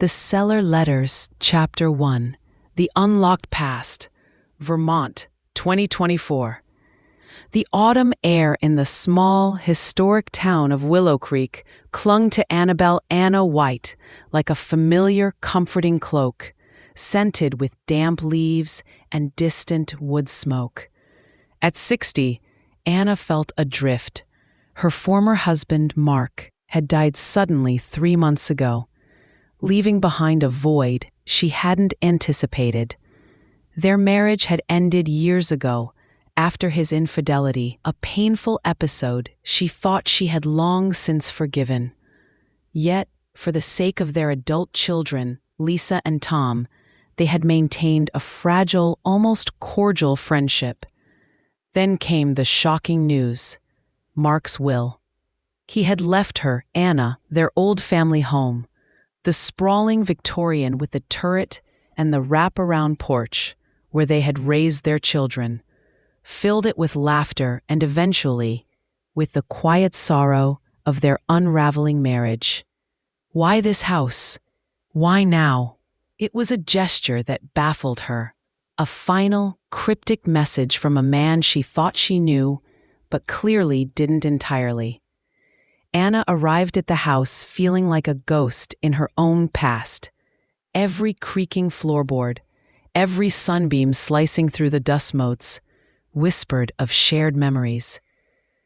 The Cellar Letters, Chapter 1. The Unlocked Past. Vermont, 2024. The autumn air in the small, historic town of Willow Creek clung to Annabelle White like a familiar, comforting cloak, scented with damp leaves and distant wood smoke. At 60, Anna felt adrift. Her former husband, Mark, had died suddenly 3 months ago, leaving behind a void she hadn't anticipated. Their marriage had ended years ago, after his infidelity, a painful episode she thought she had long since forgiven. Yet, for the sake of their adult children, Lisa and Tom, they had maintained a fragile, almost cordial friendship. Then came the shocking news: Mark's will. He had left her, Anna, their old family home, the sprawling Victorian with the turret and the wraparound porch where they had raised their children, filled it with laughter and eventually with the quiet sorrow of their unraveling marriage. Why this house? Why now? It was a gesture that baffled her, a final, cryptic message from a man she thought she knew, but clearly didn't entirely. Anna arrived at the house feeling like a ghost in her own past. Every creaking floorboard, every sunbeam slicing through the dust motes, whispered of shared memories.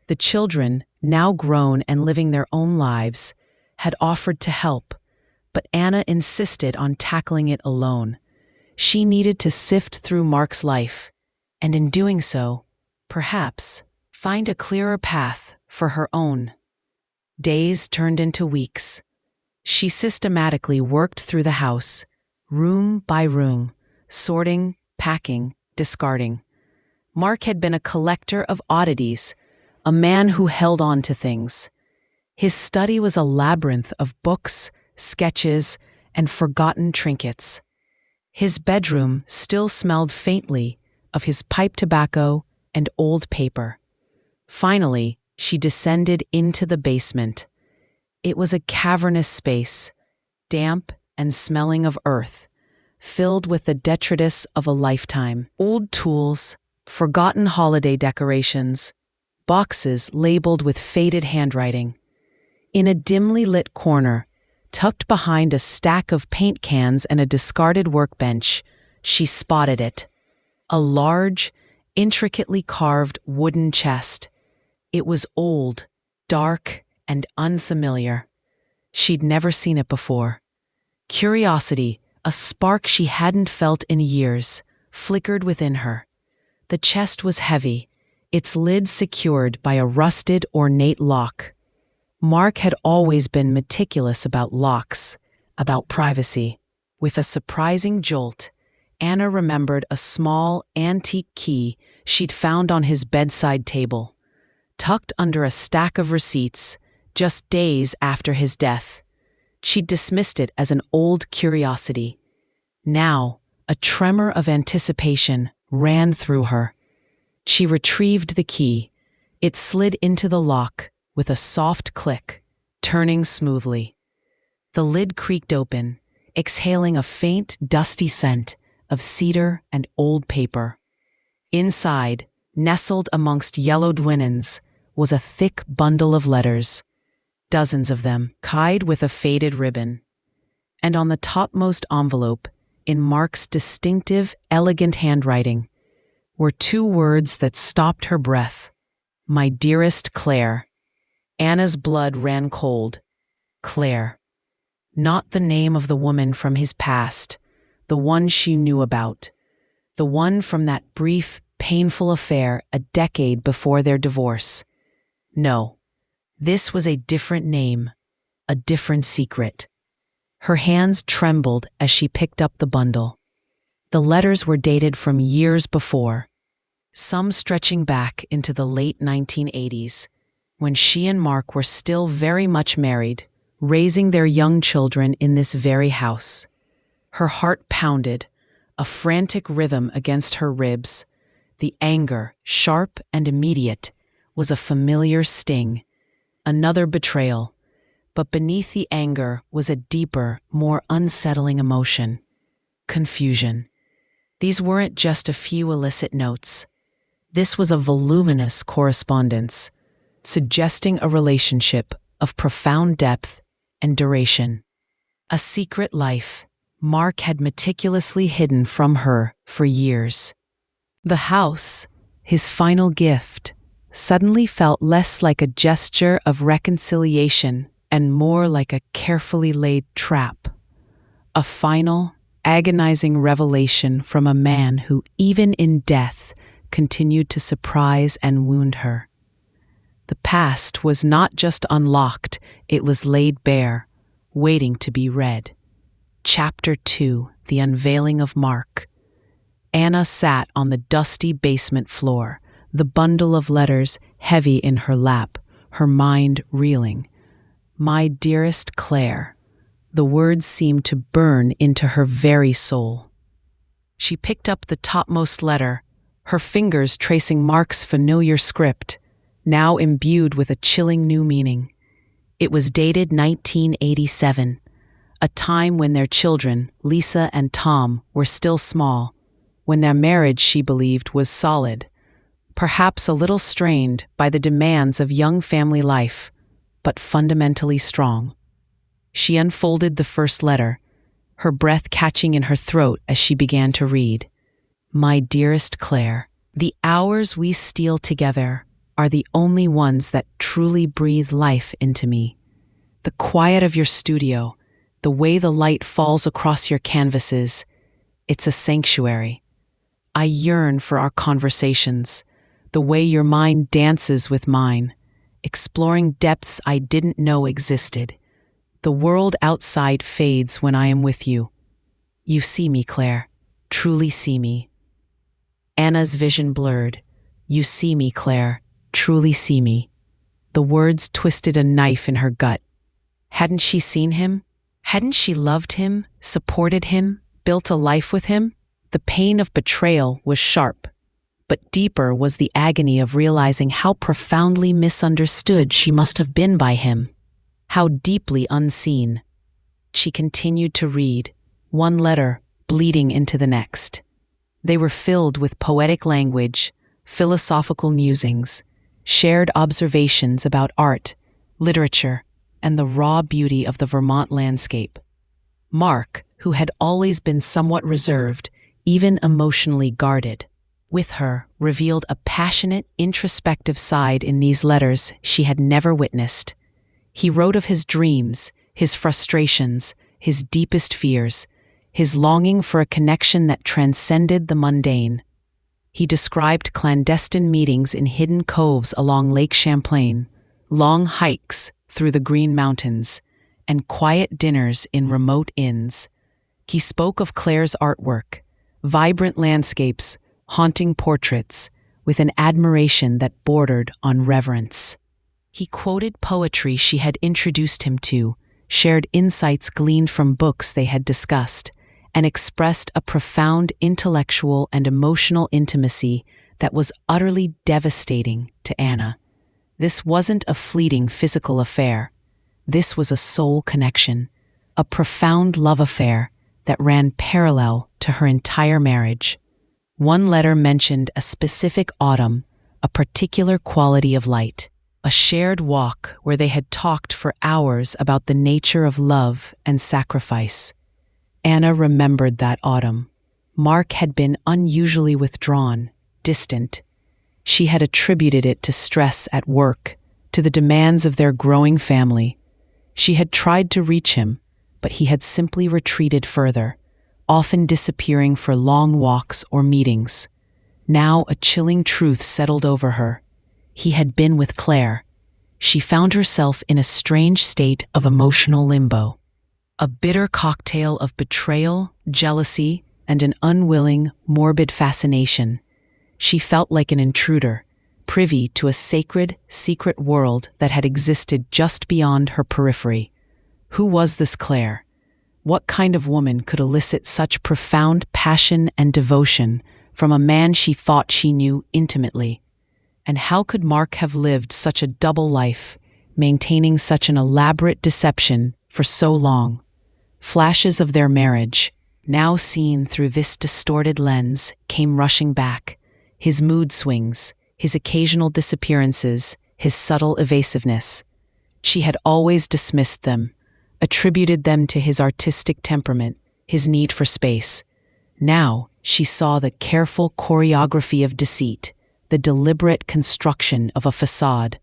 The children, now grown and living their own lives, had offered to help, but Anna insisted on tackling it alone. She needed to sift through Mark's life, and in doing so, perhaps, find a clearer path for her own. Days turned into weeks. She systematically worked through the house, room by room, sorting, packing, discarding. Mark had been a collector of oddities, a man who held on to things. His study was a labyrinth of books, sketches, and forgotten trinkets. His bedroom still smelled faintly of his pipe tobacco and old paper. Finally, she descended into the basement. It was a cavernous space, damp and smelling of earth, filled with the detritus of a lifetime. Old tools, forgotten holiday decorations, boxes labeled with faded handwriting. In a dimly lit corner, tucked behind a stack of paint cans and a discarded workbench, she spotted it. A large, intricately carved wooden chest. It was old, dark, and unfamiliar. She'd never seen it before. Curiosity, a spark she hadn't felt in years, flickered within her. The chest was heavy, its lid secured by a rusted, ornate lock. Mark had always been meticulous about locks, about privacy. With a surprising jolt, Anna remembered a small, antique key she'd found on his bedside table, tucked under a stack of receipts just days after his death. She'd dismissed it as an old curiosity. Now, a tremor of anticipation ran through her. She retrieved the key. It slid into the lock with a soft click, turning smoothly. The lid creaked open, exhaling a faint, dusty scent of cedar and old paper. Inside, nestled amongst yellowed linens, was a thick bundle of letters, dozens of them, tied with a faded ribbon. And on the topmost envelope, in Mark's distinctive, elegant handwriting, were 2 words that stopped her breath: "My dearest Claire." Anna's blood ran cold. Claire. Not the name of the woman from his past, the one she knew about, the one from that brief, painful affair a decade before their divorce. No, this was a different name, a different secret. Her hands trembled as she picked up the bundle. The letters were dated from years before, some stretching back into the late 1980s, when she and Mark were still very much married, raising their young children in this very house. Her heart pounded, a frantic rhythm against her ribs. The anger, sharp and immediate, was a familiar sting. Another betrayal. But beneath the anger was a deeper, more unsettling emotion: confusion. These weren't just a few illicit notes. This was a voluminous correspondence, suggesting a relationship of profound depth and duration. A secret life Mark had meticulously hidden from her for years. The house, his final gift, suddenly felt less like a gesture of reconciliation and more like a carefully laid trap. A final, agonizing revelation from a man who, even in death, continued to surprise and wound her. The past was not just unlocked, it was laid bare, waiting to be read. Chapter 2: The Unveiling of Mark. Anna sat on the dusty basement floor, the bundle of letters heavy in her lap, her mind reeling. "My dearest Claire." The words seemed to burn into her very soul. She picked up the topmost letter, her fingers tracing Mark's familiar script, now imbued with a chilling new meaning. It was dated 1987, a time when their children, Lisa and Tom, were still small, when their marriage, she believed, was solid, perhaps a little strained by the demands of young family life, but fundamentally strong. She unfolded the first letter, her breath catching in her throat as she began to read. "My dearest Claire, the hours we steal together are the only ones that truly breathe life into me. The quiet of your studio, the way the light falls across your canvases, it's a sanctuary. I yearn for our conversations, the way your mind dances with mine, exploring depths I didn't know existed. The world outside fades when I am with you. You see me, Claire, truly see me." Anna's vision blurred. "You see me, Claire, truly see me." The words twisted a knife in her gut. Hadn't she seen him? Hadn't she loved him, supported him, built a life with him? The pain of betrayal was sharp, but deeper was the agony of realizing how profoundly misunderstood she must have been by him, how deeply unseen. She continued to read, one letter bleeding into the next. They were filled with poetic language, philosophical musings, shared observations about art, literature, and the raw beauty of the Vermont landscape. Mark, who had always been somewhat reserved, even emotionally guarded, with her revealed a passionate, introspective side in these letters she had never witnessed. He wrote of his dreams, his frustrations, his deepest fears, his longing for a connection that transcended the mundane. He described clandestine meetings in hidden coves along Lake Champlain, long hikes through the Green Mountains, and quiet dinners in remote inns. He spoke of Claire's artwork, vibrant landscapes, haunting portraits, with an admiration that bordered on reverence. He quoted poetry she had introduced him to, shared insights gleaned from books they had discussed, and expressed a profound intellectual and emotional intimacy that was utterly devastating to Anna. This wasn't a fleeting physical affair. This was a soul connection, a profound love affair that ran parallel to her entire marriage. One letter mentioned a specific autumn, a particular quality of light, a shared walk where they had talked for hours about the nature of love and sacrifice. Anna remembered that autumn. Mark had been unusually withdrawn, distant. She had attributed it to stress at work, to the demands of their growing family. She had tried to reach him, but he had simply retreated further, often disappearing for long walks or meetings. Now a chilling truth settled over her. He had been with Claire. She found herself in a strange state of emotional limbo. A bitter cocktail of betrayal, jealousy, and an unwilling, morbid fascination. She felt like an intruder, privy to a sacred, secret world that had existed just beyond her periphery. Who was this Claire? What kind of woman could elicit such profound passion and devotion from a man she thought she knew intimately? And how could Mark have lived such a double life, maintaining such an elaborate deception for so long. Flashes of their marriage, now seen through this distorted lens, came rushing back. His mood swings, his occasional disappearances, his subtle evasiveness. She had always dismissed them, attributed them to his artistic temperament, his need for space. Now she saw the careful choreography of deceit, the deliberate construction of a facade.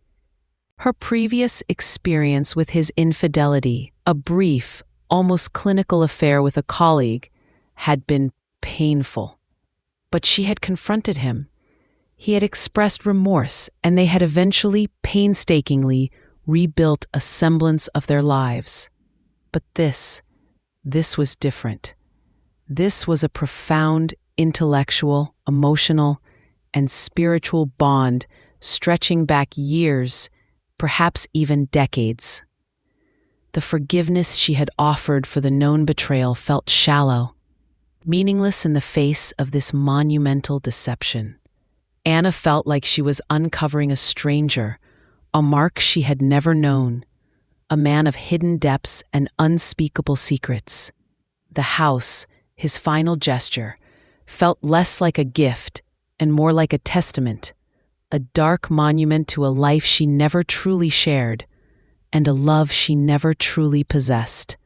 Her previous experience with his infidelity, a brief, almost clinical affair with a colleague, had been painful. But she had confronted him. He had expressed remorse, and they had eventually, painstakingly, rebuilt a semblance of their lives. But this was different. This was a profound intellectual, emotional, and spiritual bond stretching back years, perhaps even decades. The forgiveness she had offered for the known betrayal felt shallow, meaningless in the face of this monumental deception. Anna felt like she was uncovering a stranger, a Mark she had never known, a man of hidden depths and unspeakable secrets. The house, his final gesture, felt less like a gift and more like a testament, a dark monument to a life she never truly shared, and a love she never truly possessed.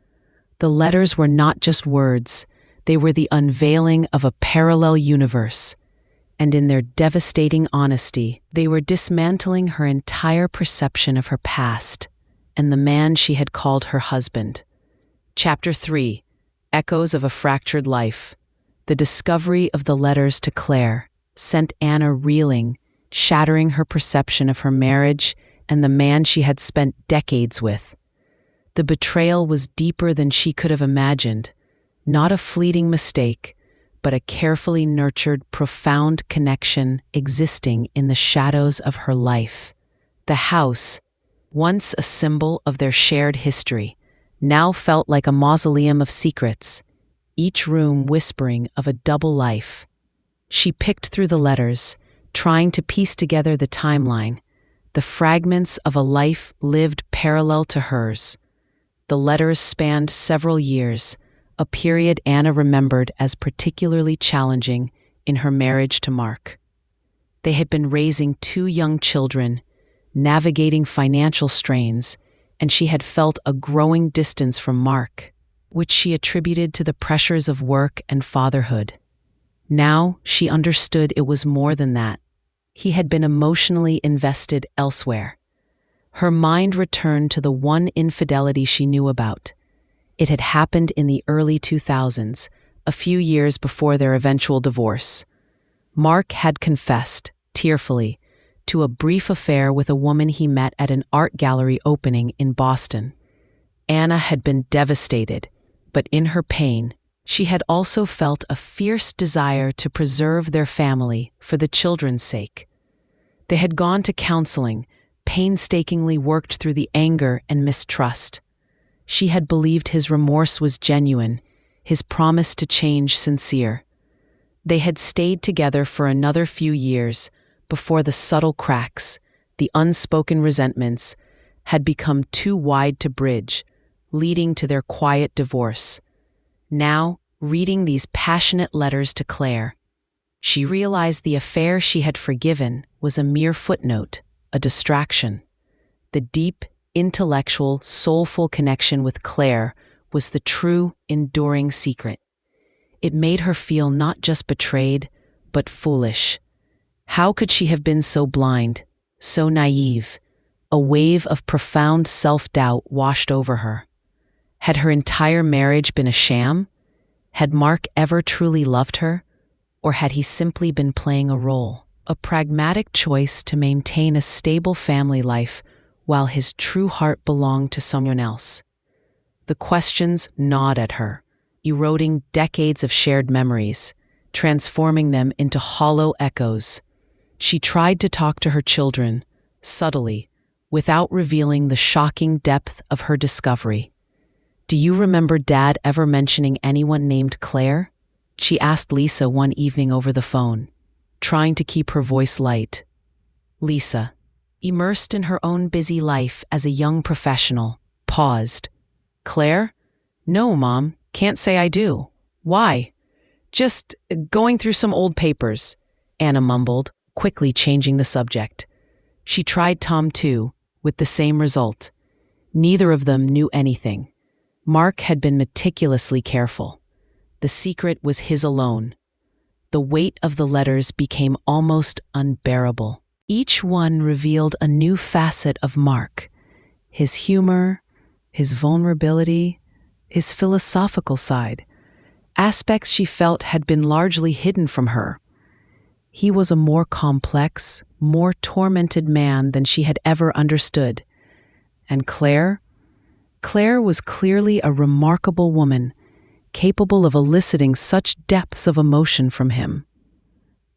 The letters were not just words, they were the unveiling of a parallel universe, and in their devastating honesty, they were dismantling her entire perception of her past and the man she had called her husband. Chapter 3: Echoes of a Fractured Life. The discovery of the letters to Claire sent Anna reeling, shattering her perception of her marriage and the man she had spent decades with. The betrayal was deeper than she could have imagined, not a fleeting mistake, but a carefully nurtured, profound connection existing in the shadows of her life. The house, once a symbol of their shared history, now felt like a mausoleum of secrets, each room whispering of a double life. She picked through the letters, trying to piece together the timeline, the fragments of a life lived parallel to hers. The letters spanned several years, a period Anna remembered as particularly challenging in her marriage to Mark. They had been raising 2 young children, navigating financial strains, and she had felt a growing distance from Mark, which she attributed to the pressures of work and fatherhood. Now she understood it was more than that. He had been emotionally invested elsewhere. Her mind returned to the one infidelity she knew about. It had happened in the early 2000s, a few years before their eventual divorce. Mark had confessed, tearfully, to a brief affair with a woman he met at an art gallery opening in Boston. Anna had been devastated, but in her pain, she had also felt a fierce desire to preserve their family for the children's sake. They had gone to counseling, painstakingly worked through the anger and mistrust. She had believed his remorse was genuine, his promise to change sincere. They had stayed together for another few years before the subtle cracks, the unspoken resentments, had become too wide to bridge, leading to their quiet divorce. Now, reading these passionate letters to Claire, she realized the affair she had forgiven was a mere footnote, a distraction. The deep, intellectual, soulful connection with Claire was the true, enduring secret. It made her feel not just betrayed, but foolish. How could she have been so blind, so naive? A wave of profound self-doubt washed over her. Had her entire marriage been a sham? Had Mark ever truly loved her? Or had he simply been playing a role, a pragmatic choice to maintain a stable family life while his true heart belonged to someone else? The questions gnawed at her, eroding decades of shared memories, transforming them into hollow echoes. She tried to talk to her children, subtly, without revealing the shocking depth of her discovery. "Do you remember Dad ever mentioning anyone named Claire?" she asked Lisa one evening over the phone, trying to keep her voice light. "Lisa, immersed in her own busy life as a young professional, paused. "Claire? No, Mom, can't say I do. Why?" "Just going through some old papers," Anna mumbled, quickly changing the subject. She tried Tom too, with the same result. Neither of them knew anything. Mark had been meticulously careful. The secret was his alone. The weight of the letters became almost unbearable. Each one revealed a new facet of Mark: his humor, his vulnerability, his philosophical side, aspects she felt had been largely hidden from her. He was a more complex, more tormented man than she had ever understood. And Claire? Claire was clearly a remarkable woman, capable of eliciting such depths of emotion from him.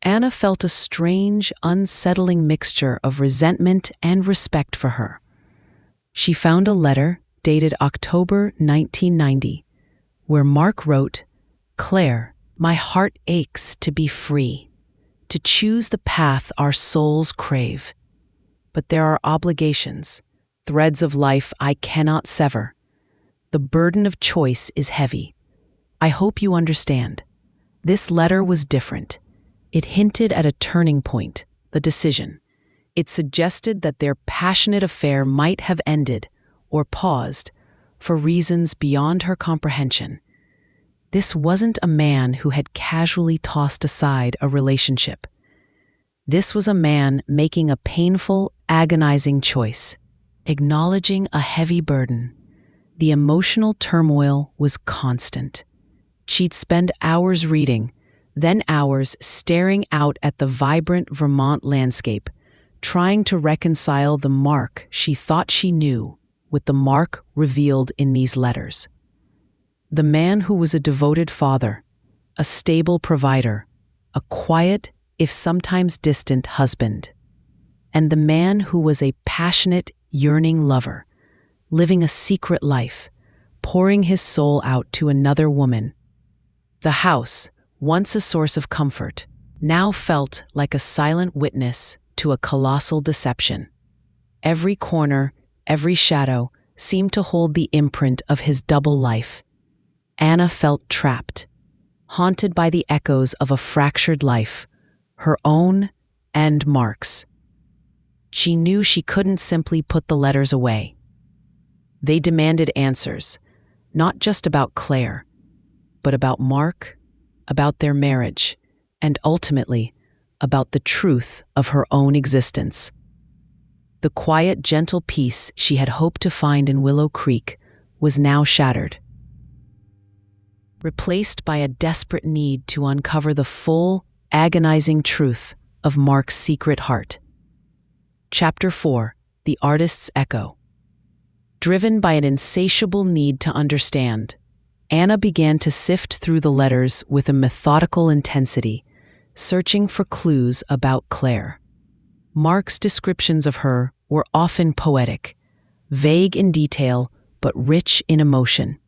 Anna felt a strange, unsettling mixture of resentment and respect for her. She found a letter dated October 1990, where Mark wrote, "Claire, my heart aches to be free, to choose the path our souls crave. But there are obligations, threads of life I cannot sever. The burden of choice is heavy. I hope you understand." This letter was different. It hinted at a turning point, the decision. It suggested that their passionate affair might have ended, or paused, for reasons beyond her comprehension. This wasn't a man who had casually tossed aside a relationship. This was a man making a painful, agonizing choice, acknowledging a heavy burden. The emotional turmoil was constant. She'd spend hours reading, then hours staring out at the vibrant Vermont landscape, trying to reconcile the Mark she thought she knew with the Mark revealed in these letters. The man who was a devoted father, a stable provider, a quiet, if sometimes distant, husband. And the man who was a passionate, yearning lover, living a secret life, pouring his soul out to another woman. The house, once a source of comfort, now felt like a silent witness to a colossal deception. Every corner, every shadow seemed to hold the imprint of his double life. Anna felt trapped, haunted by the echoes of a fractured life, her own and Mark's. She knew she couldn't simply put the letters away. They demanded answers, not just about Claire, but about Mark, about their marriage, and ultimately, about the truth of her own existence. The quiet, gentle peace she had hoped to find in Willow Creek was now shattered, replaced by a desperate need to uncover the full, agonizing truth of Mark's secret heart. Chapter 4: The Artist's Echo. Driven by an insatiable need to understand, Anna began to sift through the letters with a methodical intensity, searching for clues about Claire. Mark's descriptions of her were often poetic, vague in detail, but rich in emotion.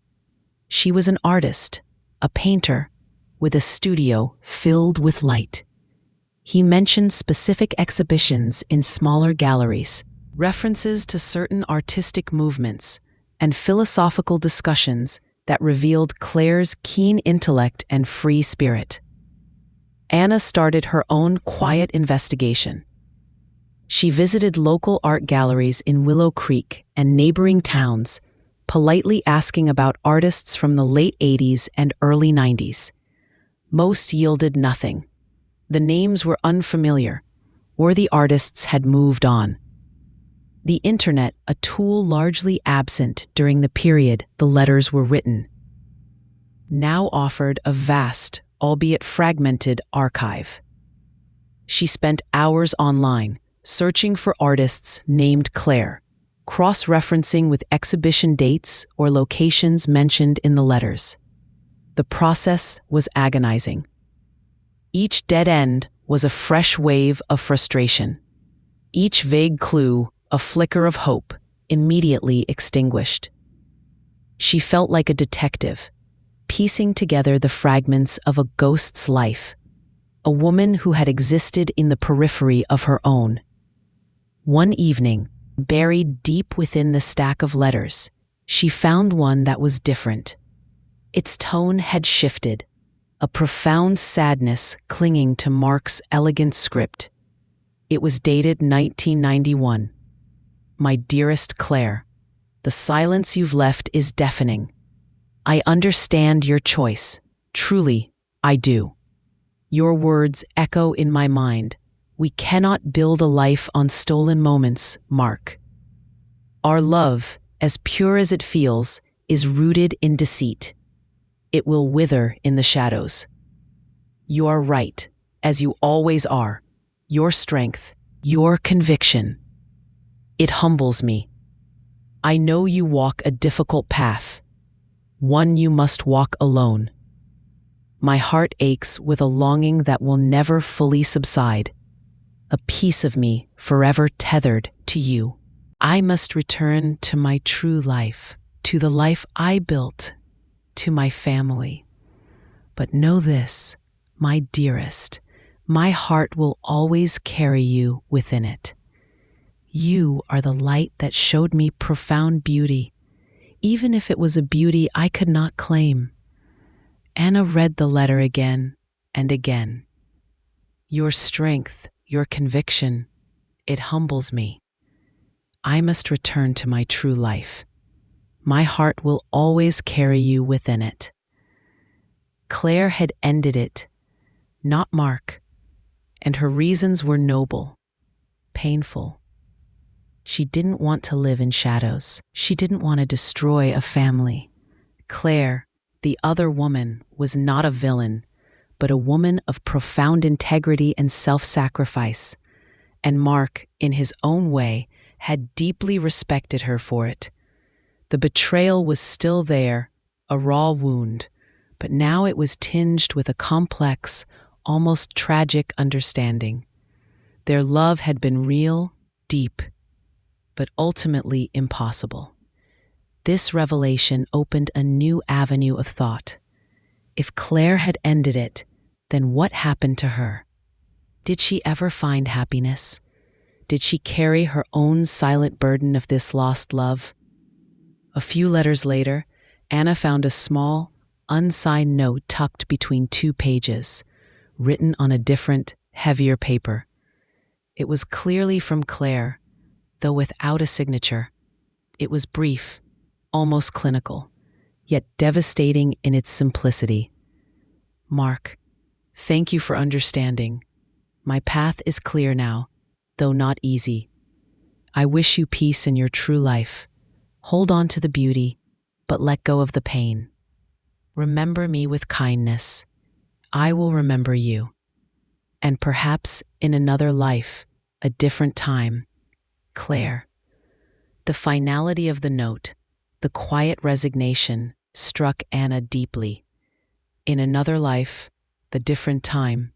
She was an artist, a painter, with a studio filled with light. He mentioned specific exhibitions in smaller galleries, references to certain artistic movements, and philosophical discussions that revealed Claire's keen intellect and free spirit. Anna started her own quiet investigation. She visited local art galleries in Willow Creek and neighboring towns, politely asking about artists from the late 80s and early 90s. Most yielded nothing. The names were unfamiliar, or the artists had moved on. The internet, a tool largely absent during the period the letters were written, now offered a vast, albeit fragmented, archive. She spent hours online, searching for artists named Claire, cross-referencing with exhibition dates or locations mentioned in the letters. The process was agonizing. Each dead end was a fresh wave of frustration. Each vague clue, a flicker of hope, immediately extinguished. She felt like a detective, piecing together the fragments of a ghost's life, a woman who had existed in the periphery of her own. One evening, buried deep within the stack of letters, she found one that was different. Its tone had shifted, a profound sadness clinging to Mark's elegant script. It was dated 1991. My dearest Claire, the silence you've left is deafening. I understand your choice. Truly, I do. Your words echo in my mind. We cannot build a life on stolen moments, Mark. Our love, as pure as it feels, is rooted in deceit. It will wither in the shadows. You are right, as you always are. Your strength, your conviction. It humbles me. I know you walk a difficult path, one you must walk alone. My heart aches with a longing that will never fully subside, a piece of me forever tethered to you. I must return to my true life, to the life I built, to my family. But know this, my dearest, my heart will always carry you within it. You are the light that showed me profound beauty, even if it was a beauty I could not claim. Anna read the letter again and again. Your strength, your conviction, it humbles me. I must return to my true life. My heart will always carry you within it. Claire had ended it, not Mark, and her reasons were noble, painful. She didn't want to live in shadows. She didn't want to destroy a family. Claire, the other woman, was not a villain, but a woman of profound integrity and self-sacrifice. And Mark, in his own way, had deeply respected her for it. The betrayal was still there, a raw wound, but now it was tinged with a complex, almost tragic understanding. Their love had been real, deep, but ultimately impossible. This revelation opened a new avenue of thought. If Claire had ended it, then what happened to her? Did she ever find happiness? Did she carry her own silent burden of this lost love? A few letters later, Anna found a small, unsigned note tucked between 2 pages, written on a different, heavier paper. It was clearly from Claire, though without a signature. It was brief, almost clinical, yet devastating in its simplicity. Mark, thank you for understanding. My path is clear now, though not easy. I wish you peace in your true life. Hold on to the beauty, but let go of the pain. Remember me with kindness. I will remember you. And perhaps in another life, a different time, Claire. The finality of the note, the quiet resignation, struck Anna deeply. In another life, the different time,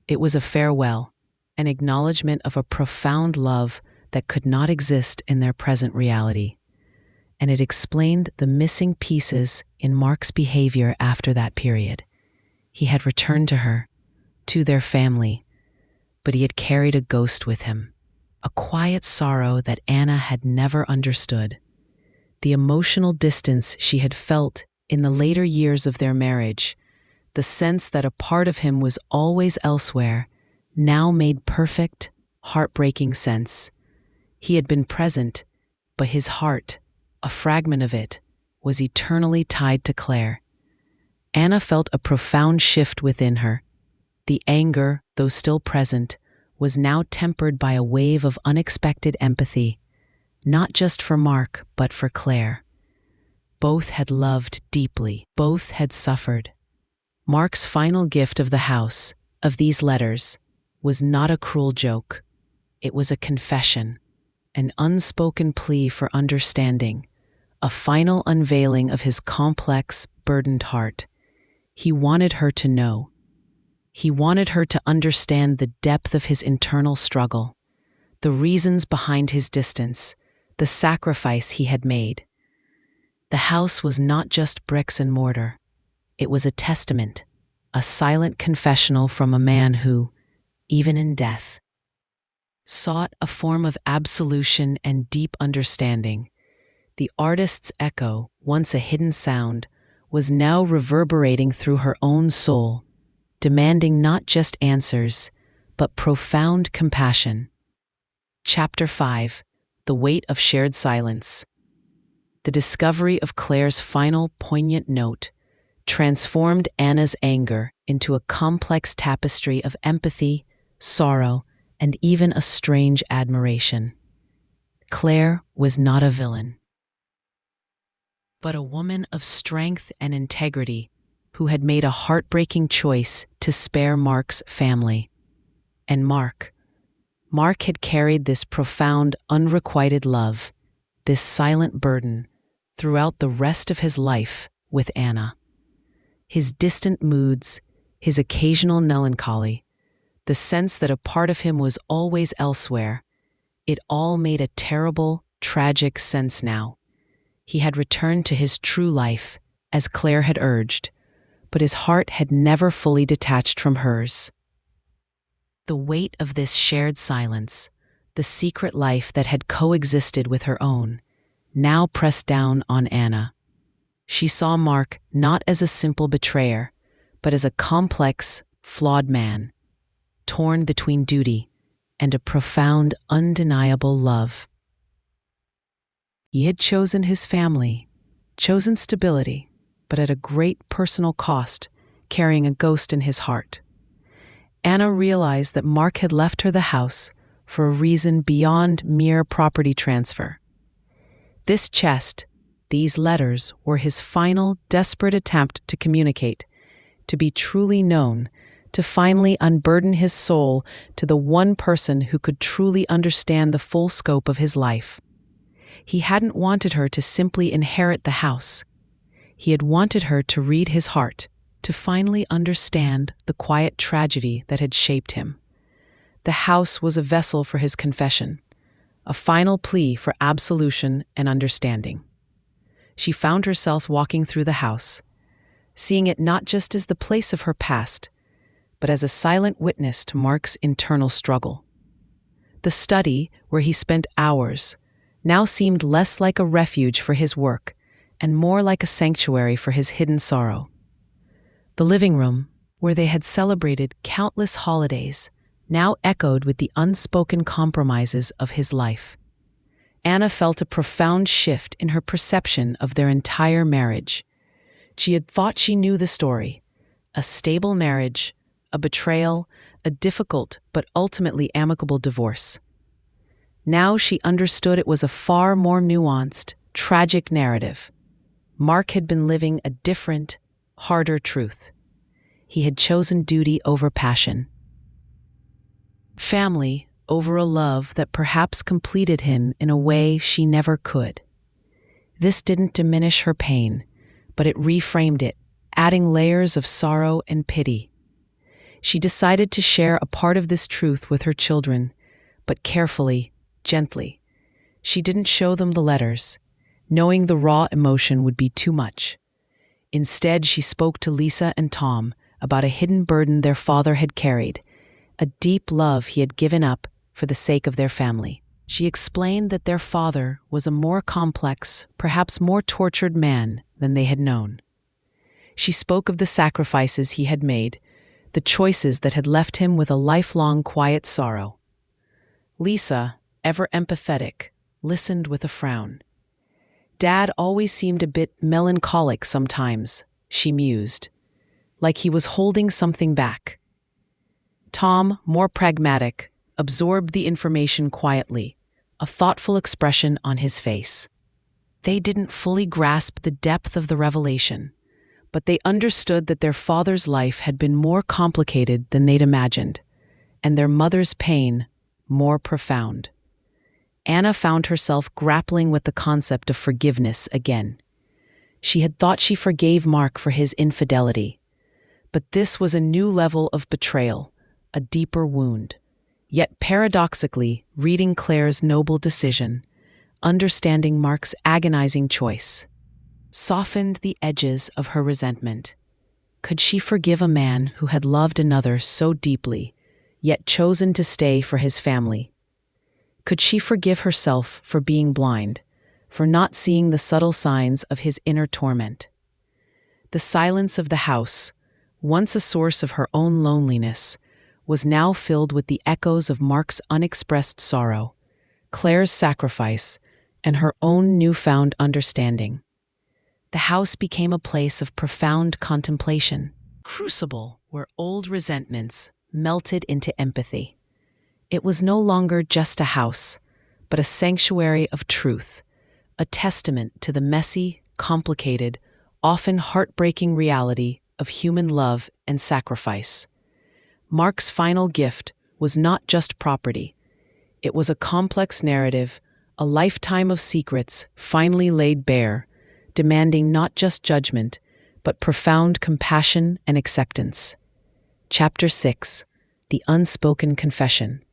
it was a farewell, an acknowledgement of a profound love that could not exist in their present reality. And it explained the missing pieces in Mark's behavior after that period. He had returned to her, to their family, but he had carried a ghost with him, a quiet sorrow that Anna had never understood. The emotional distance she had felt in the later years of their marriage, the sense that a part of him was always elsewhere, now made perfect, heartbreaking sense. He had been present, but his heart, a fragment of it, was eternally tied to Claire. Anna felt a profound shift within her. The anger, though still present, was now tempered by a wave of unexpected empathy, not just for Mark, but for Claire. Both had loved deeply. Both had suffered. Mark's final gift of the house, of these letters, was not a cruel joke. It was a confession, an unspoken plea for understanding, a final unveiling of his complex, burdened heart. He wanted her to know. He wanted her to understand the depth of his internal struggle, the reasons behind his distance, the sacrifice he had made. The house was not just bricks and mortar. It was a testament, a silent confessional from a man who, even in death, sought a form of absolution and deep understanding. The artist's echo, once a hidden sound, was now reverberating through her own soul, demanding not just answers, but profound compassion. Chapter 5: The Weight of Shared Silence. The discovery of Claire's final poignant note transformed Anna's anger into a complex tapestry of empathy, sorrow, and even a strange admiration. Claire was not a villain, but a woman of strength and integrity who had made a heartbreaking choice to spare Mark's family. And Mark had carried this profound, unrequited love, this silent burden, throughout the rest of his life with Anna. His distant moods, his occasional melancholy, the sense that a part of him was always elsewhere, it all made a terrible, tragic sense now. He had returned to his true life, as Claire had urged, but his heart had never fully detached from hers. The weight of this shared silence, the secret life that had coexisted with her own, now pressed down on Anna. She saw Mark not as a simple betrayer, but as a complex, flawed man, torn between duty and a profound, undeniable love. He had chosen his family, chosen stability, but at a great personal cost, carrying a ghost in his heart. Anna realized that Mark had left her the house for a reason beyond mere property transfer. This chest, these letters, were his final, desperate attempt to communicate, to be truly known, to finally unburden his soul to the one person who could truly understand the full scope of his life. He hadn't wanted her to simply inherit the house. He had wanted her to read his heart, to finally understand the quiet tragedy that had shaped him. The house was a vessel for his confession, a final plea for absolution and understanding. She found herself walking through the house, seeing it not just as the place of her past, but as a silent witness to Mark's internal struggle. The study, where he spent hours, now seemed less like a refuge for his work and more like a sanctuary for his hidden sorrow. The living room, where they had celebrated countless holidays, now echoed with the unspoken compromises of his life. Anna felt a profound shift in her perception of their entire marriage. She had thought she knew the story: a stable marriage, a betrayal, a difficult but ultimately amicable divorce. Now she understood it was a far more nuanced, tragic narrative. Mark had been living a different, harder truth. He had chosen duty over passion, family over a love that perhaps completed him in a way she never could. This didn't diminish her pain, but it reframed it, adding layers of sorrow and pity. She decided to share a part of this truth with her children, but carefully, gently. She didn't show them the letters, knowing the raw emotion would be too much. Instead, she spoke to Lisa and Tom about a hidden burden their father had carried, a deep love he had given up for the sake of their family. She explained that their father was a more complex, perhaps more tortured man than they had known. She spoke of the sacrifices he had made, the choices that had left him with a lifelong quiet sorrow. Lisa, ever empathetic, listened with a frown. "Dad always seemed a bit melancholic sometimes," she mused, like he was holding something back. Tom, more pragmatic, absorbed the information quietly, a thoughtful expression on his face. They didn't fully grasp the depth of the revelation, but they understood that their father's life had been more complicated than they'd imagined, and their mother's pain more profound. Anna found herself grappling with the concept of forgiveness again. She had thought she forgave Mark for his infidelity, but this was a new level of betrayal, a deeper wound. Yet paradoxically, reading Claire's noble decision, understanding Mark's agonizing choice, softened the edges of her resentment. Could she forgive a man who had loved another so deeply, yet chosen to stay for his family? Could she forgive herself for being blind, for not seeing the subtle signs of his inner torment? The silence of the house, once a source of her own loneliness, was now filled with the echoes of Mark's unexpressed sorrow, Claire's sacrifice, and her own newfound understanding. The house became a place of profound contemplation, crucible where old resentments melted into empathy. It was no longer just a house, but a sanctuary of truth, a testament to the messy, complicated, often heartbreaking reality of human love and sacrifice. Mark's final gift was not just property. It was a complex narrative, a lifetime of secrets finally laid bare, demanding not just judgment, but profound compassion and acceptance. Chapter 6: The Unspoken Confession.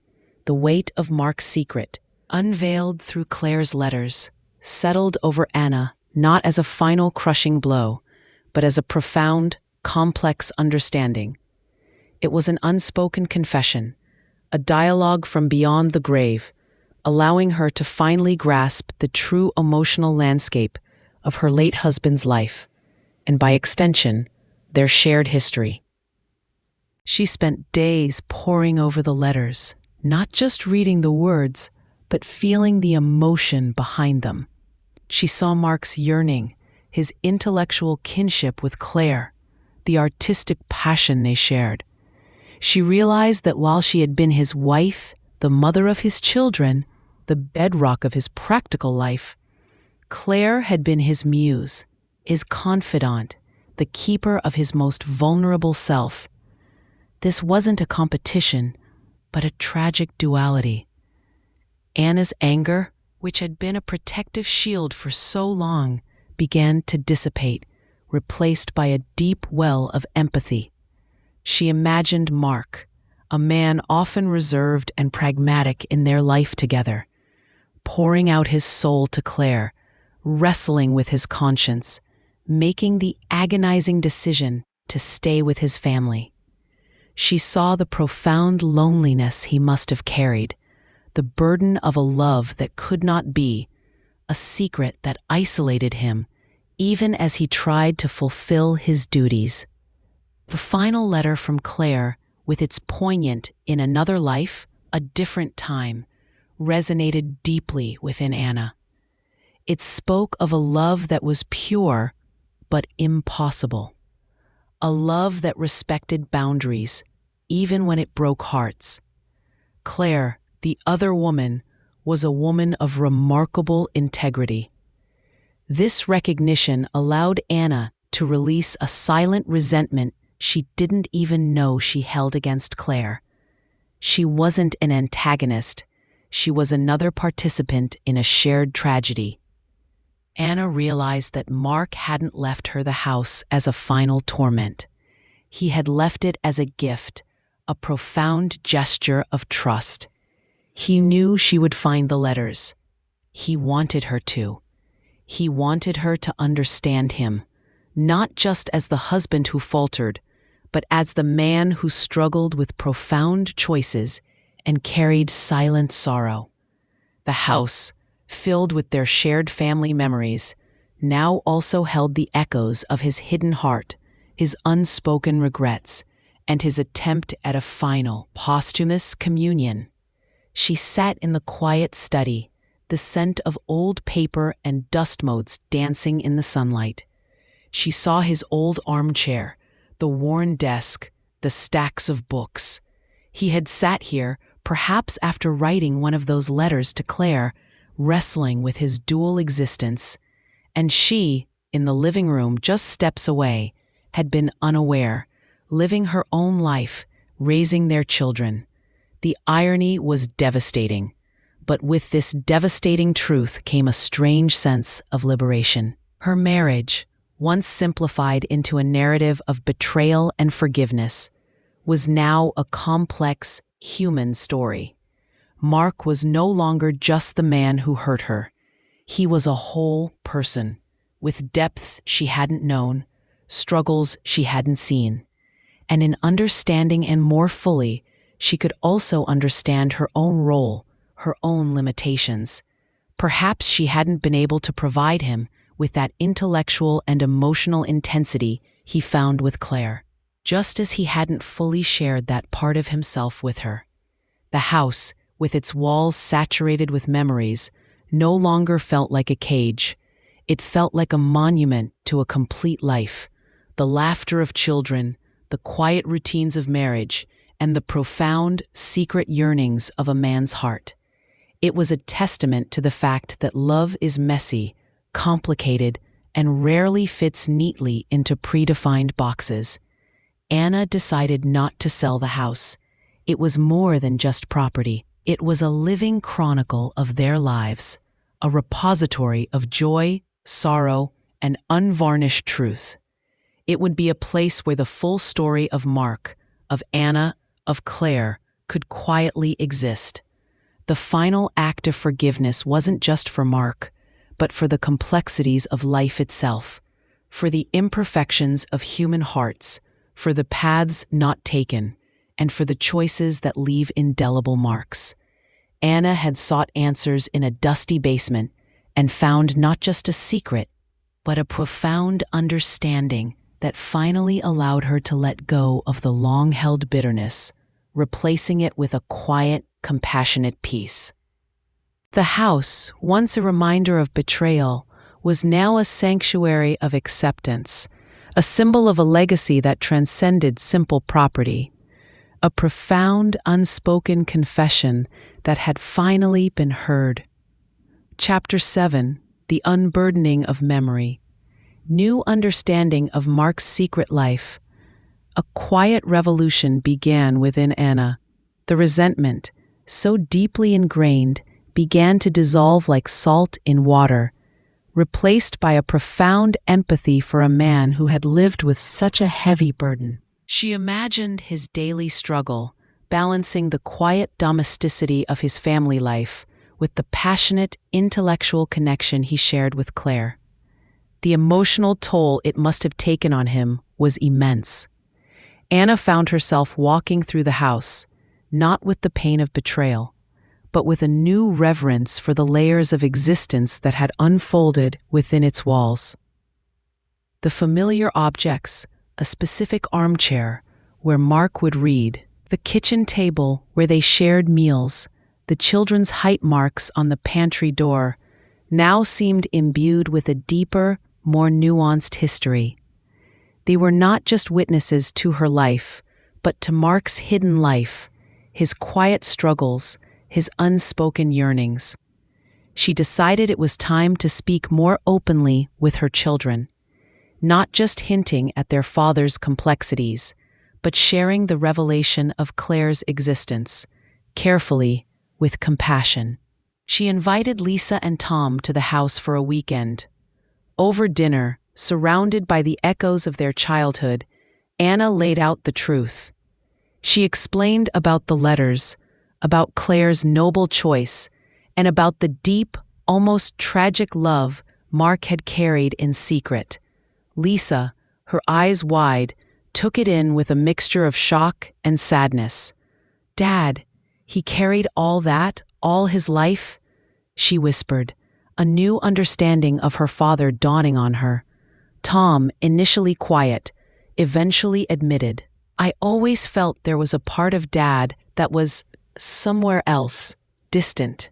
The weight of Mark's secret, unveiled through Claire's letters, settled over Anna not as a final crushing blow, but as a profound, complex understanding. It was an unspoken confession, a dialogue from beyond the grave, allowing her to finally grasp the true emotional landscape of her late husband's life, and by extension, their shared history. She spent days poring over the letters, not just reading the words, but feeling the emotion behind them. She saw Mark's yearning, his intellectual kinship with Claire, the artistic passion they shared. She realized that while she had been his wife, the mother of his children, the bedrock of his practical life, Claire had been his muse, his confidant, the keeper of his most vulnerable self. This wasn't a competition, but a tragic duality. Anna's anger, which had been a protective shield for so long, began to dissipate, replaced by a deep well of empathy. She imagined Mark, a man often reserved and pragmatic in their life together, pouring out his soul to Claire, wrestling with his conscience, making the agonizing decision to stay with his family. She saw the profound loneliness he must have carried, the burden of a love that could not be, a secret that isolated him, even as he tried to fulfill his duties. The final letter from Claire, with its poignant "in another life, a different time," resonated deeply within Anna. It spoke of a love that was pure, but impossible. A love that respected boundaries, even when it broke hearts. Claire, the other woman, was a woman of remarkable integrity. This recognition allowed Anna to release a silent resentment she didn't even know she held against Claire. She wasn't an antagonist. She was another participant in a shared tragedy. Anna realized that Mark hadn't left her the house as a final torment. He had left it as a gift, a profound gesture of trust. He knew she would find the letters. He wanted her to. He wanted her to understand him, not just as the husband who faltered, but as the man who struggled with profound choices and carried silent sorrow. The house, filled with their shared family memories, now also held the echoes of his hidden heart, his unspoken regrets, and his attempt at a final, posthumous communion. She sat in the quiet study, the scent of old paper and dust motes dancing in the sunlight. She saw his old armchair, the worn desk, the stacks of books. He had sat here, perhaps after writing one of those letters to Claire, wrestling with his dual existence, and she, in the living room just steps away, had been unaware, living her own life, raising their children. The irony was devastating, but with this devastating truth came a strange sense of liberation. Her marriage, once simplified into a narrative of betrayal and forgiveness, was now a complex, human story. Mark was no longer just the man who hurt her. He was a whole person, with depths she hadn't known, struggles she hadn't seen. And in understanding him more fully, she could also understand her own role, her own limitations. Perhaps she hadn't been able to provide him with that intellectual and emotional intensity he found with Claire, just as he hadn't fully shared that part of himself with her. The house, with its walls saturated with memories, no longer felt like a cage. It felt like a monument to a complete life. The laughter of children, the quiet routines of marriage, and the profound, secret yearnings of a man's heart. It was a testament to the fact that love is messy, complicated, and rarely fits neatly into predefined boxes. Anna decided not to sell the house. It was more than just property. It was a living chronicle of their lives, a repository of joy, sorrow, and unvarnished truth. It would be a place where the full story of Mark, of Anna, of Claire could quietly exist. The final act of forgiveness wasn't just for Mark, but for the complexities of life itself, for the imperfections of human hearts, for the paths not taken, and for the choices that leave indelible marks. Anna had sought answers in a dusty basement and found not just a secret, but a profound understanding that finally allowed her to let go of the long-held bitterness, replacing it with a quiet, compassionate peace. The house, once a reminder of betrayal, was now a sanctuary of acceptance, a symbol of a legacy that transcended simple property, a profound, unspoken confession that had finally been heard. Chapter 7: The Unburdening of Memory. New understanding of Mark's secret life. A quiet revolution began within Anna. The resentment, so deeply ingrained, began to dissolve like salt in water, replaced by a profound empathy for a man who had lived with such a heavy burden. She imagined his daily struggle, balancing the quiet domesticity of his family life with the passionate, intellectual connection he shared with Claire. The emotional toll it must have taken on him was immense. Anna found herself walking through the house, not with the pain of betrayal, but with a new reverence for the layers of existence that had unfolded within its walls. The familiar objects, a specific armchair where Mark would read, the kitchen table where they shared meals, the children's height marks on the pantry door, now seemed imbued with a deeper, more nuanced history. They were not just witnesses to her life, but to Mark's hidden life, his quiet struggles, his unspoken yearnings. She decided it was time to speak more openly with her children, not just hinting at their father's complexities, but sharing the revelation of Claire's existence, carefully, with compassion. She invited Lisa and Tom to the house for a weekend. Over dinner, surrounded by the echoes of their childhood, Anna laid out the truth. She explained about the letters, about Claire's noble choice, and about the deep, almost tragic love Mark had carried in secret. Lisa, her eyes wide, took it in with a mixture of shock and sadness. "Dad, he carried all that, all his life?" she whispered, a new understanding of her father dawning on her. Tom, initially quiet, eventually admitted, "I always felt there was a part of Dad that was somewhere else, distant.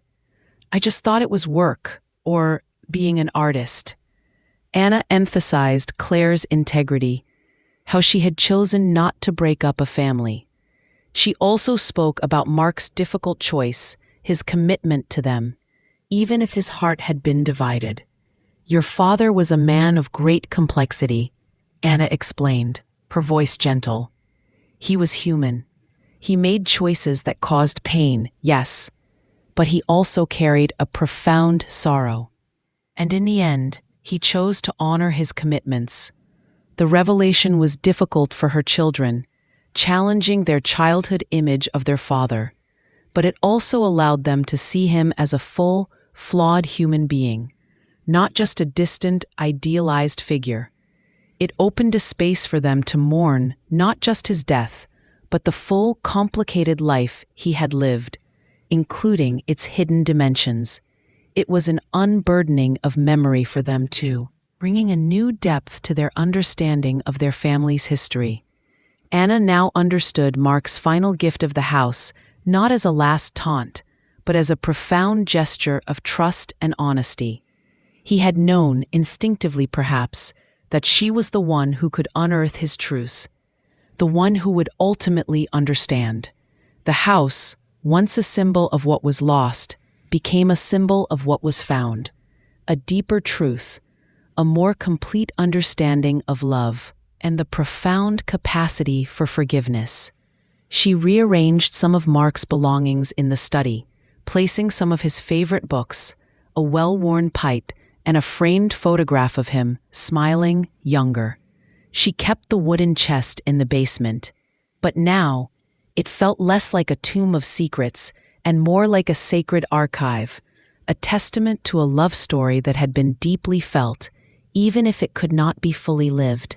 I just thought it was work, or being an artist." Anna emphasized Claire's integrity, how she had chosen not to break up a family. She also spoke about Mark's difficult choice, his commitment to them, even if his heart had been divided. "Your father was a man of great complexity," Anna explained, her voice gentle. "He was human. He made choices that caused pain, yes, but he also carried a profound sorrow. And in the end, he chose to honor his commitments." The revelation was difficult for her children, challenging their childhood image of their father, but it also allowed them to see him as a full, flawed human being, not just a distant, idealized figure. It opened a space for them to mourn not just his death, but the full, complicated life he had lived, including its hidden dimensions. It was an unburdening of memory for them too, bringing a new depth to their understanding of their family's history. Anna now understood Mark's final gift of the house not as a last taunt, but as a profound gesture of trust and honesty. He had known, instinctively perhaps, that she was the one who could unearth his truth, the one who would ultimately understand. The house, once a symbol of what was lost, became a symbol of what was found, a deeper truth, a more complete understanding of love, and the profound capacity for forgiveness. She rearranged some of Mark's belongings in the study, placing some of his favorite books, a well-worn pipe, and a framed photograph of him, smiling, younger. She kept the wooden chest in the basement, but now it felt less like a tomb of secrets and more like a sacred archive, a testament to a love story that had been deeply felt, even if it could not be fully lived.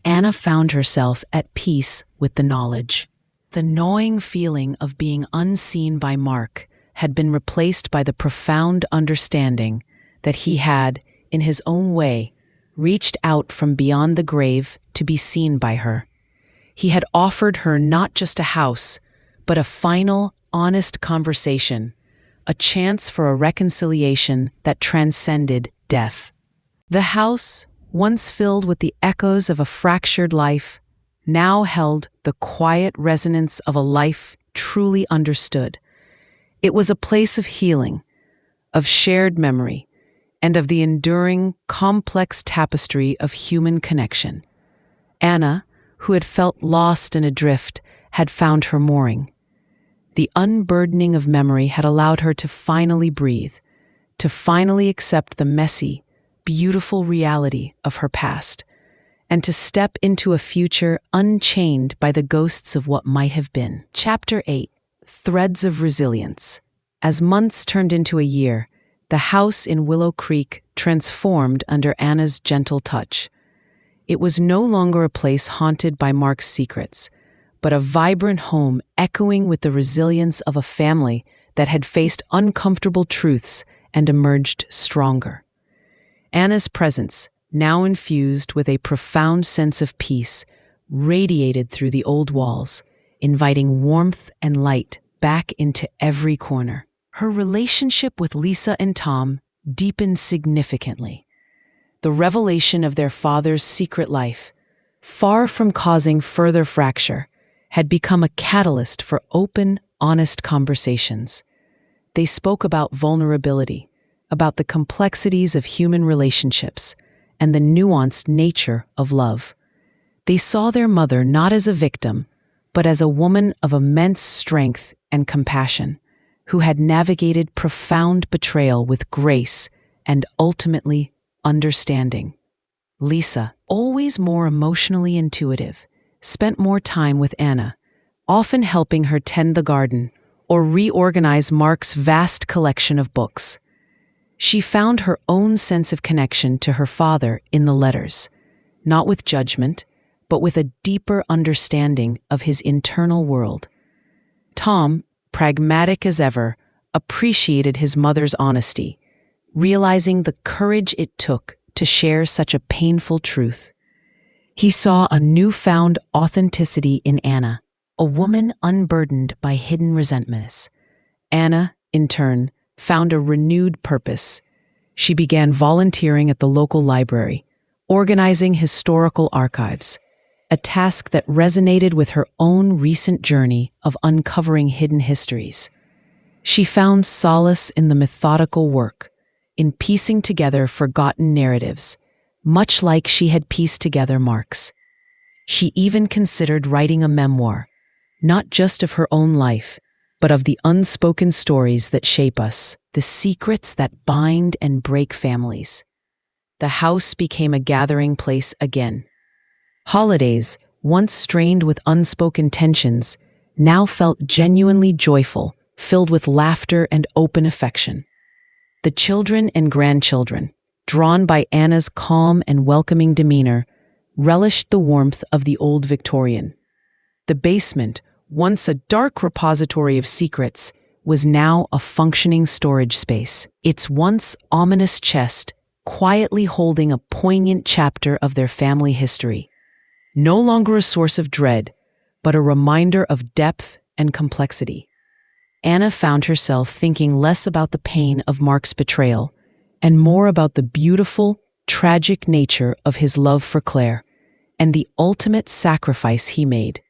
Anna found herself at peace with the knowledge. The gnawing feeling of being unseen by Mark had been replaced by the profound understanding that he had, in his own way, reached out from beyond the grave to be seen by her. He had offered her not just a house, but a final, honest conversation, a chance for a reconciliation that transcended death. The house, once filled with the echoes of a fractured life, now held the quiet resonance of a life truly understood. It was a place of healing, of shared memory, and of the enduring, complex tapestry of human connection. Anna, who had felt lost and adrift, had found her mooring. The unburdening of memory had allowed her to finally breathe, to finally accept the messy, beautiful reality of her past, and to step into a future unchained by the ghosts of what might have been. Chapter 8. Threads of Resilience. As months turned into a year, the house in Willow Creek transformed under Anna's gentle touch. It was no longer a place haunted by Mark's secrets, but a vibrant home echoing with the resilience of a family that had faced uncomfortable truths and emerged stronger. Anna's presence, now infused with a profound sense of peace, radiated through the old walls, inviting warmth and light back into every corner. Her relationship with Lisa and Tom deepened significantly. The revelation of their father's secret life, far from causing further fracture, had become a catalyst for open, honest conversations. They spoke about vulnerability, about the complexities of human relationships, and the nuanced nature of love. They saw their mother not as a victim, but as a woman of immense strength and compassion, who had navigated profound betrayal with grace and ultimately understanding. Lisa, always more emotionally intuitive, spent more time with Anna, often helping her tend the garden or reorganize Mark's vast collection of books. She found her own sense of connection to her father in the letters, not with judgment, but with a deeper understanding of his internal world. Tom, pragmatic as ever, appreciated his mother's honesty, realizing the courage it took to share such a painful truth. He saw a newfound authenticity in Anna, a woman unburdened by hidden resentments. Anna, in turn, found a renewed purpose. She began volunteering at the local library, organizing historical archives, a task that resonated with her own recent journey of uncovering hidden histories. She found solace in the methodical work, in piecing together forgotten narratives, much like she had pieced together Mark's. She even considered writing a memoir, not just of her own life, but of the unspoken stories that shape us, the secrets that bind and break families. The house became a gathering place again. Holidays, once strained with unspoken tensions, now felt genuinely joyful, filled with laughter and open affection. The children and grandchildren, drawn by Anna's calm and welcoming demeanor, relished the warmth of the old Victorian. The basement, once a dark repository of secrets, was now a functioning storage space, its once ominous chest quietly holding a poignant chapter of their family history. No longer a source of dread, but a reminder of depth and complexity. Anna found herself thinking less about the pain of Mark's betrayal and more about the beautiful, tragic nature of his love for Claire and the ultimate sacrifice he made.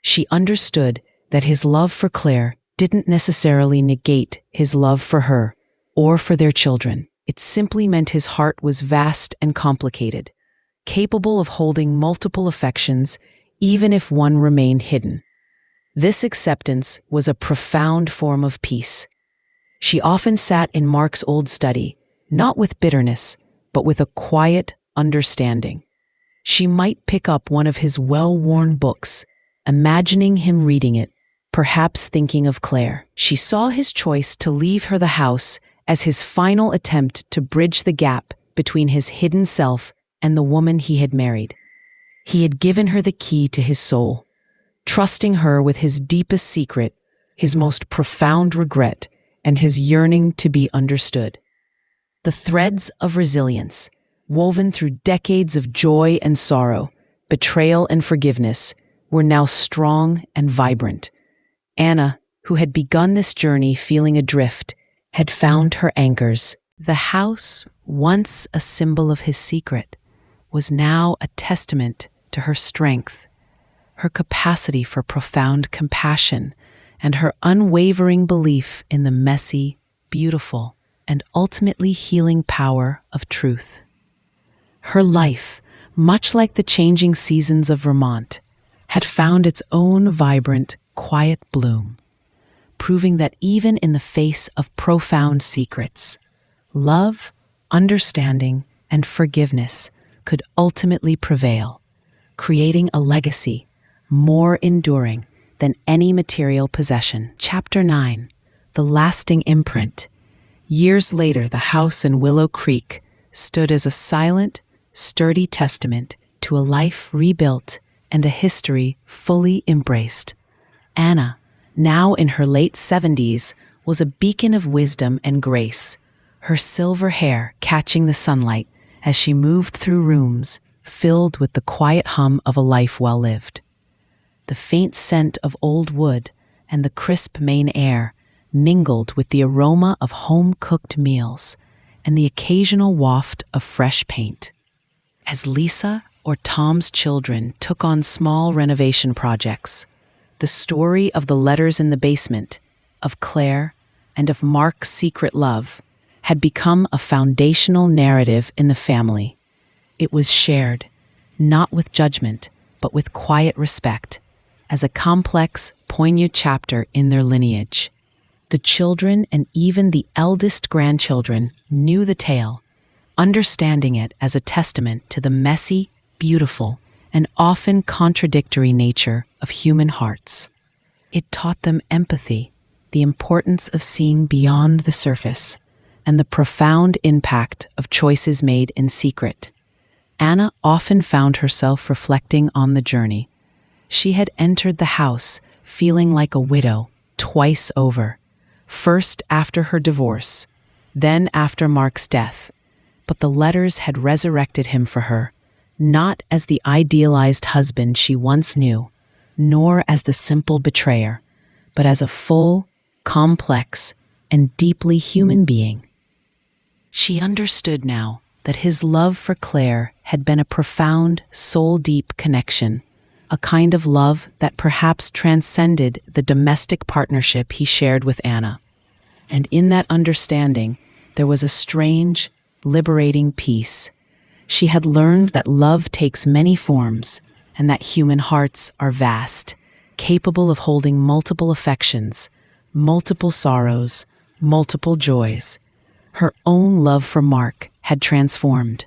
She understood that his love for Claire didn't necessarily negate his love for her or for their children. It simply meant his heart was vast and complicated, capable of holding multiple affections even if one remained hidden. This acceptance was a profound form of peace. She often sat in Mark's old study, not with bitterness, but with a quiet understanding. She might pick up one of his well-worn books, imagining him reading it, perhaps thinking of Claire. She saw his choice to leave her the house as his final attempt to bridge the gap between his hidden self and the woman he had married. He had given her the key to his soul, trusting her with his deepest secret, his most profound regret, and his yearning to be understood. The threads of resilience, woven through decades of joy and sorrow, betrayal and forgiveness, were now strong and vibrant. Anna, who had begun this journey feeling adrift, had found her anchors. The house, once a symbol of his secret, was now a testament to her strength, her capacity for profound compassion, and her unwavering belief in the messy, beautiful, and ultimately healing power of truth. Her life, much like the changing seasons of Vermont, had found its own vibrant, quiet bloom, proving that even in the face of profound secrets, love, understanding, and forgiveness could ultimately prevail, creating a legacy more enduring than any material possession. Chapter 9. The Lasting Imprint. Years later, the house in Willow Creek stood as a silent, sturdy testament to a life rebuilt and a history fully embraced. Anna, now in her late 70s, was a beacon of wisdom and grace, her silver hair catching the sunlight as she moved through rooms filled with the quiet hum of a life well lived. The faint scent of old wood and the crisp Maine air mingled with the aroma of home-cooked meals and the occasional waft of fresh paint. As Lisa or Tom's children took on small renovation projects, the story of the letters in the basement, of Claire, and of Mark's secret love had become a foundational narrative in the family. It was shared, not with judgment, but with quiet respect, as a complex, poignant chapter in their lineage. The children and even the eldest grandchildren knew the tale, understanding it as a testament to the messy, beautiful, and often contradictory nature of human hearts. It taught them empathy, the importance of seeing beyond the surface, and the profound impact of choices made in secret. Anna often found herself reflecting on the journey. She had entered the house feeling like a widow twice over, first after her divorce, then after Mark's death. But the letters had resurrected him for her, not as the idealized husband she once knew, nor as the simple betrayer, but as a full, complex, and deeply human being. She understood now that his love for Claire had been a profound, soul-deep connection, a kind of love that perhaps transcended the domestic partnership he shared with Anna. And in that understanding, there was a strange, liberating peace. She had learned that love takes many forms, and that human hearts are vast, capable of holding multiple affections, multiple sorrows, multiple joys. Her own love for Mark had transformed.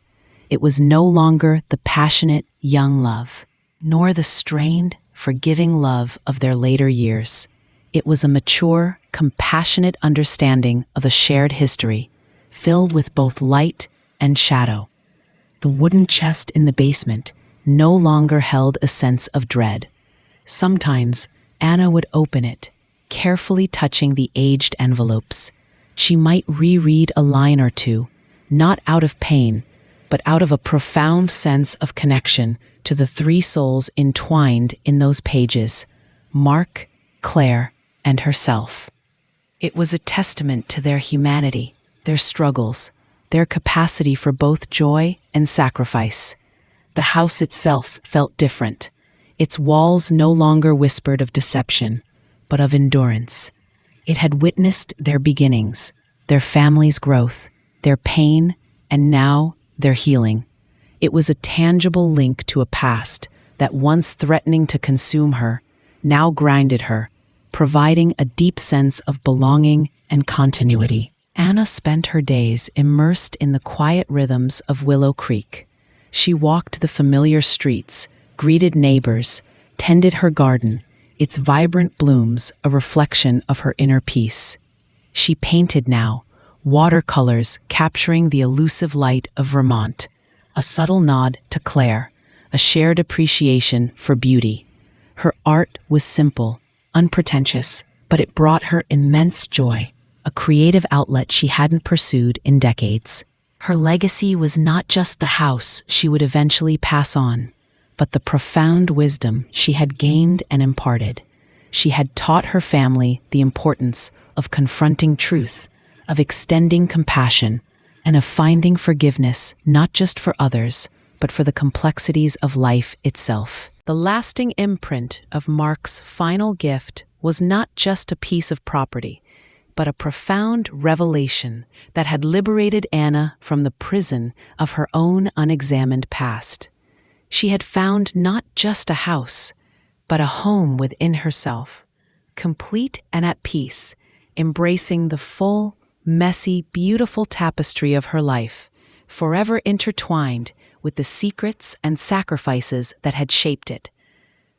It was no longer the passionate, young love, nor the strained, forgiving love of their later years. It was a mature, compassionate understanding of a shared history, filled with both light and shadow. The wooden chest in the basement no longer held a sense of dread. Sometimes Anna would open it, carefully touching the aged envelopes. She might reread a line or two, not out of pain, but out of a profound sense of connection to the three souls entwined in those pages: Mark, Claire, and herself. It was a testament to their humanity, their struggles, their capacity for both joy and sacrifice. The house itself felt different. Its walls no longer whispered of deception, but of endurance. It had witnessed their beginnings, their family's growth, their pain, and now their healing. It was a tangible link to a past that, once threatening to consume her, now grounded her, providing a deep sense of belonging and continuity. Anna spent her days immersed in the quiet rhythms of Willow Creek. She walked the familiar streets, greeted neighbors, tended her garden, its vibrant blooms a reflection of her inner peace. She painted now, watercolors capturing the elusive light of Vermont, a subtle nod to Claire, a shared appreciation for beauty. Her art was simple, unpretentious, but it brought her immense joy, a creative outlet she hadn't pursued in decades. Her legacy was not just the house she would eventually pass on, but the profound wisdom she had gained and imparted. She had taught her family the importance of confronting truth, of extending compassion, and of finding forgiveness not just for others, but for the complexities of life itself. The lasting imprint of Mark's final gift was not just a piece of property, but a profound revelation that had liberated Anna from the prison of her own unexamined past. She had found not just a house, but a home within herself, complete and at peace, embracing the full, messy, beautiful tapestry of her life, forever intertwined with the secrets and sacrifices that had shaped it.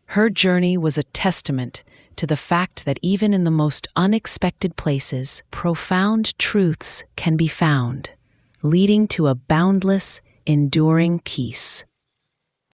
Her journey was a testament to the fact that even in the most unexpected places, profound truths can be found, leading to a boundless, enduring peace.